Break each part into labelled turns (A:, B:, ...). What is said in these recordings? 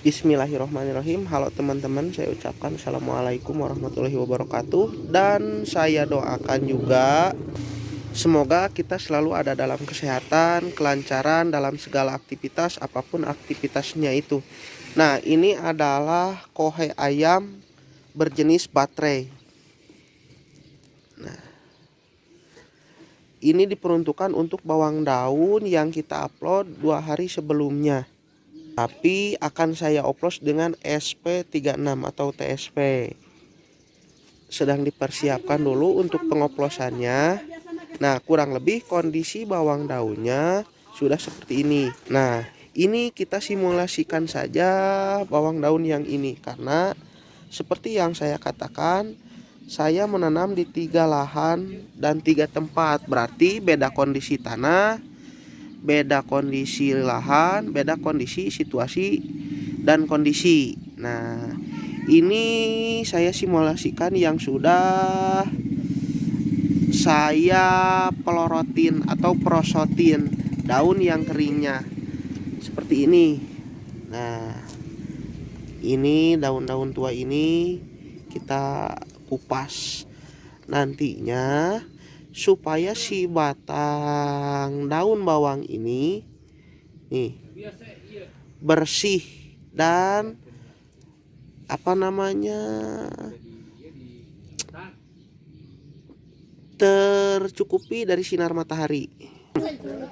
A: Bismillahirrahmanirrahim. Halo teman-teman, saya ucapkan Assalamualaikum warahmatullahi wabarakatuh. Dan saya doakan juga semoga kita selalu ada dalam kesehatan, kelancaran dalam segala aktivitas, apapun aktivitasnya itu. Nah, ini adalah kohe ayam berjenis baterai. Nah, ini diperuntukkan untuk bawang daun yang kita upload 2 hari sebelumnya. Tapi akan saya oplos dengan SP36 atau TSP. Sedang dipersiapkan dulu untuk pengoplosannya. Nah, kurang lebih kondisi bawang daunnya sudah seperti ini. Nah, ini kita simulasikan saja bawang daun yang ini, karena seperti yang saya katakan, saya menanam di 3 lahan dan 3 tempat. Berarti beda kondisi tanah, beda kondisi lahan, beda kondisi situasi dan kondisi. Nah, ini saya simulasikan yang sudah saya pelorotin atau prosotin daun yang keringnya seperti ini. Nah, ini daun-daun tua ini kita kupas nantinya supaya si batang daun bawang ini nih bersih dan tercukupi dari sinar matahari.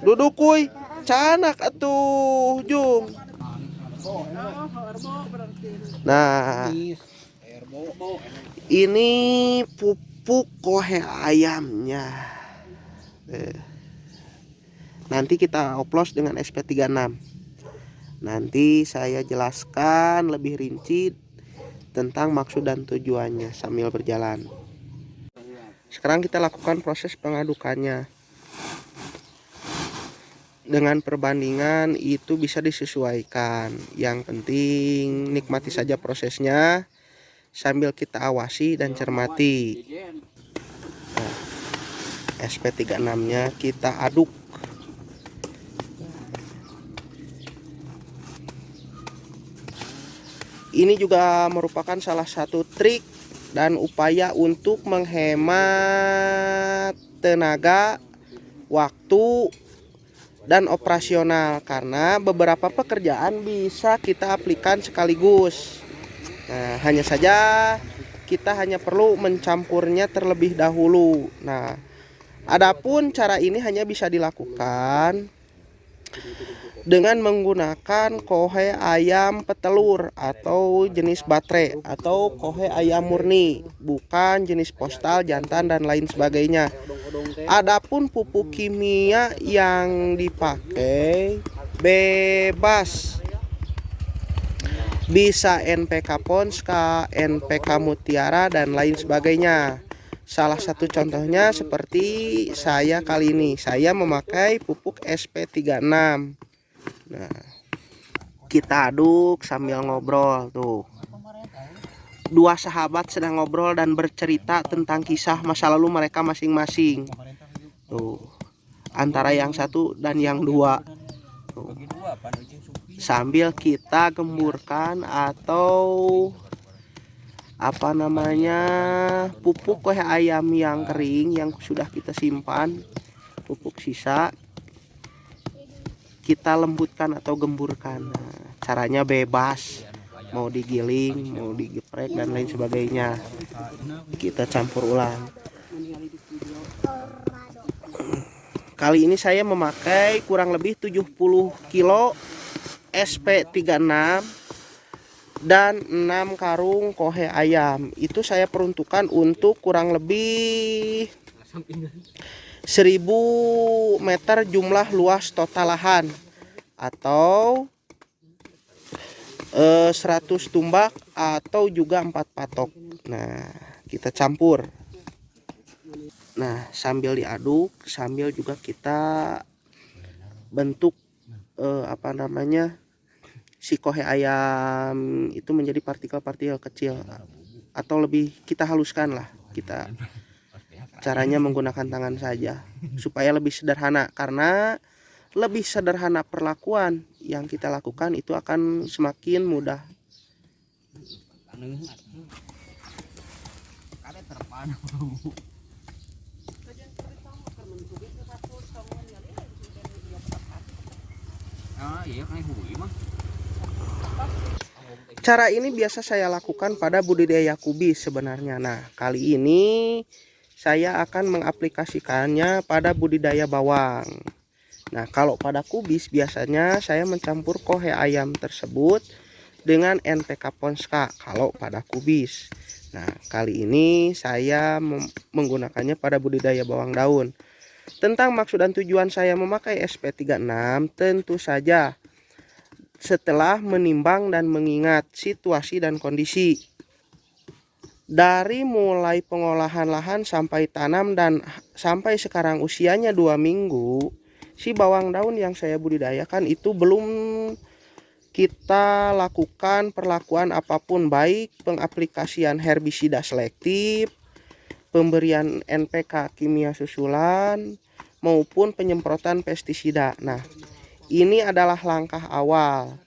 A: Duduk kuy, canak atuh Jung. Nah, ini pupuk kohe ayamnya. Nanti kita oplos dengan SP36. Nanti saya jelaskan lebih rinci tentang maksud dan tujuannya sambil berjalan. Sekarang kita lakukan proses pengadukannya. Dengan perbandingan itu bisa disesuaikan. Yang penting nikmati saja prosesnya sambil kita awasi dan cermati. Nah, SP36-nya kita aduk. Ini juga merupakan salah satu trik dan upaya untuk menghemat tenaga, waktu, dan operasional, karena beberapa pekerjaan bisa kita aplikan sekaligus. Nah, hanya saja kita hanya perlu mencampurnya terlebih dahulu. Nah, adapun cara ini hanya bisa dilakukan dengan menggunakan kohe ayam petelur atau jenis baterai atau kohe ayam murni, bukan jenis postal, jantan, dan lain sebagainya. Adapun pupuk kimia yang dipakai bebas, bisa NPK Ponska, NPK Mutiara, dan lain sebagainya. Salah satu contohnya seperti saya kali ini, saya memakai pupuk SP36. Nah, kita aduk sambil ngobrol tuh. 2 sahabat sedang ngobrol dan bercerita tentang kisah masa lalu mereka masing-masing. Tuh, antara yang satu dan yang dua. Tuh. Sambil kita gemburkan atau pupuk kohe ayam yang kering yang sudah kita simpan, pupuk sisa kita lembutkan atau gemburkan. Nah, caranya bebas, mau digiling, mau digeprek, dan lain sebagainya. Kita campur ulang. Kali ini saya memakai kurang lebih 70 kilo SP36 dan 6 karung kohe ayam. Itu saya peruntukkan untuk kurang lebih 1000 meter jumlah luas total lahan, atau 100 tumbak atau juga 4 patok. Nah, kita campur. Nah, sambil diaduk, sambil juga kita bentuk si kohe ayam itu menjadi partikel-partikel kecil, atau lebih kita haluskan lah. Kita caranya menggunakan tangan saja supaya lebih sederhana, karena lebih sederhana perlakuan yang kita lakukan itu akan semakin mudah. Cara ini biasa saya lakukan pada budidaya kubis sebenarnya. Nah, kali ini saya akan mengaplikasikannya pada budidaya bawang. Nah, kalau pada kubis biasanya saya mencampur kohe ayam tersebut dengan NPK Ponska kalau pada kubis. Nah, kali ini saya menggunakannya pada budidaya bawang daun. Tentang maksud dan tujuan saya memakai SP36, tentu saja setelah menimbang dan mengingat situasi dan kondisi. Dari mulai pengolahan lahan sampai tanam dan sampai sekarang usianya 2 minggu, si bawang daun yang saya budidayakan itu belum kita lakukan perlakuan apapun, baik pengaplikasian herbisida selektif, pemberian NPK kimia susulan, maupun penyemprotan pestisida. Nah, ini adalah langkah awal.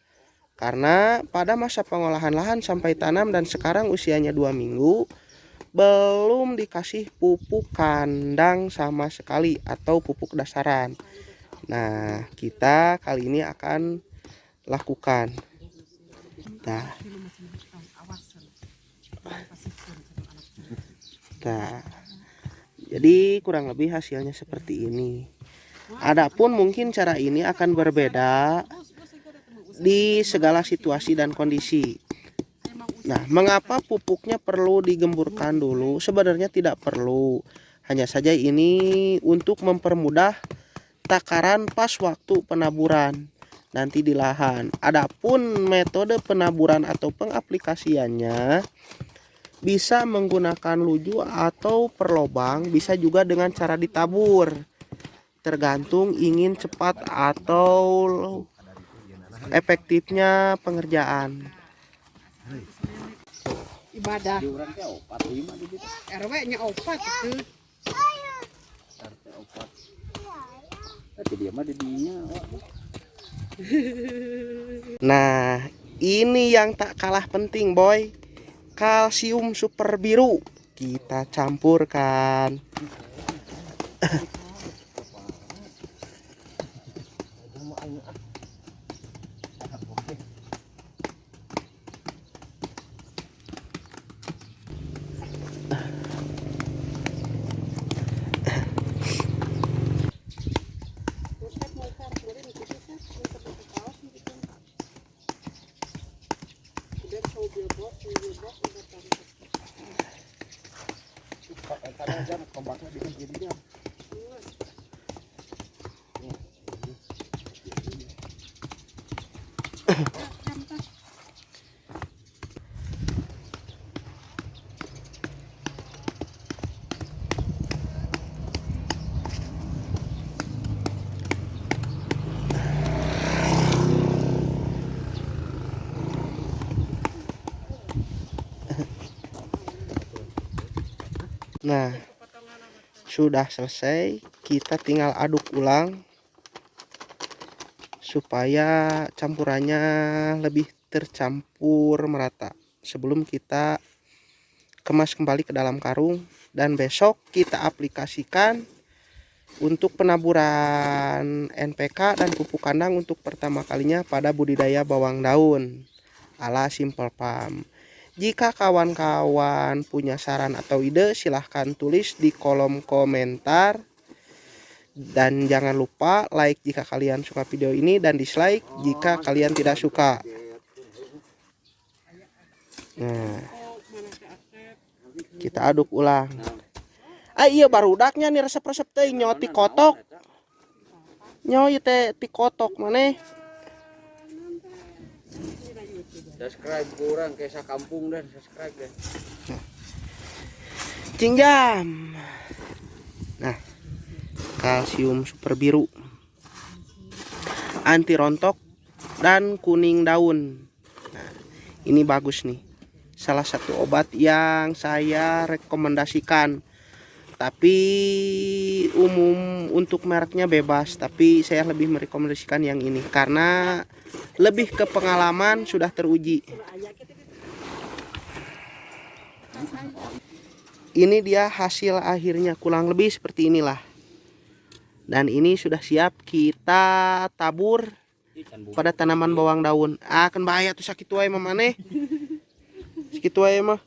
A: Karena pada masa pengolahan lahan sampai tanam dan sekarang usianya 2 minggu, belum dikasih pupuk kandang sama sekali atau pupuk dasaran. Nah, kita kali ini akan lakukan. Nah, jadi kurang lebih hasilnya seperti ini. Adapun mungkin cara ini akan berbeda di segala situasi dan kondisi. Nah, mengapa pupuknya perlu digemburkan dulu? Sebenarnya tidak perlu. Hanya saja ini untuk mempermudah takaran pas waktu penaburan nanti di lahan. Adapun metode penaburan atau pengaplikasiannya bisa menggunakan luju atau per lubang, bisa juga dengan cara ditabur. Tergantung ingin cepat atau efektifnya pengerjaan.
B: Ibadah RW-nya opat itu.
A: Nah, ini yang tak kalah penting, boy. Kalsium super biru kita campurkan. Nah, sudah selesai, kita tinggal aduk ulang supaya campurannya lebih tercampur merata sebelum kita kemas kembali ke dalam karung, dan besok kita aplikasikan untuk penaburan NPK dan pupuk kandang untuk pertama kalinya pada budidaya bawang daun ala Simple Farm. Jika kawan-kawan punya saran atau ide, silahkan tulis di kolom komentar. Dan jangan lupa like jika kalian suka video ini dan dislike jika kalian tidak suka. Nah, kita aduk ulang. Iya barudaknya nih resep-resep teh nyoti kotok. Nyoy teh ti kotok maneh.
C: Subscribe kurang kayak sakampung dan subscribe deh.
A: Cingjam. Nah, kalsium super biru, anti rontok dan kuning daun. Nah, ini bagus nih. Salah satu obat yang saya rekomendasikan. Tapi umum untuk mereknya bebas, tapi saya lebih merekomendasikan yang ini karena lebih ke pengalaman, sudah teruji. Ini dia hasil akhirnya, kurang lebih seperti inilah. Dan ini sudah siap kita tabur pada tanaman bawang daun. Akan bahaya tuh sakit wae mah maneh. Sakit wae mah.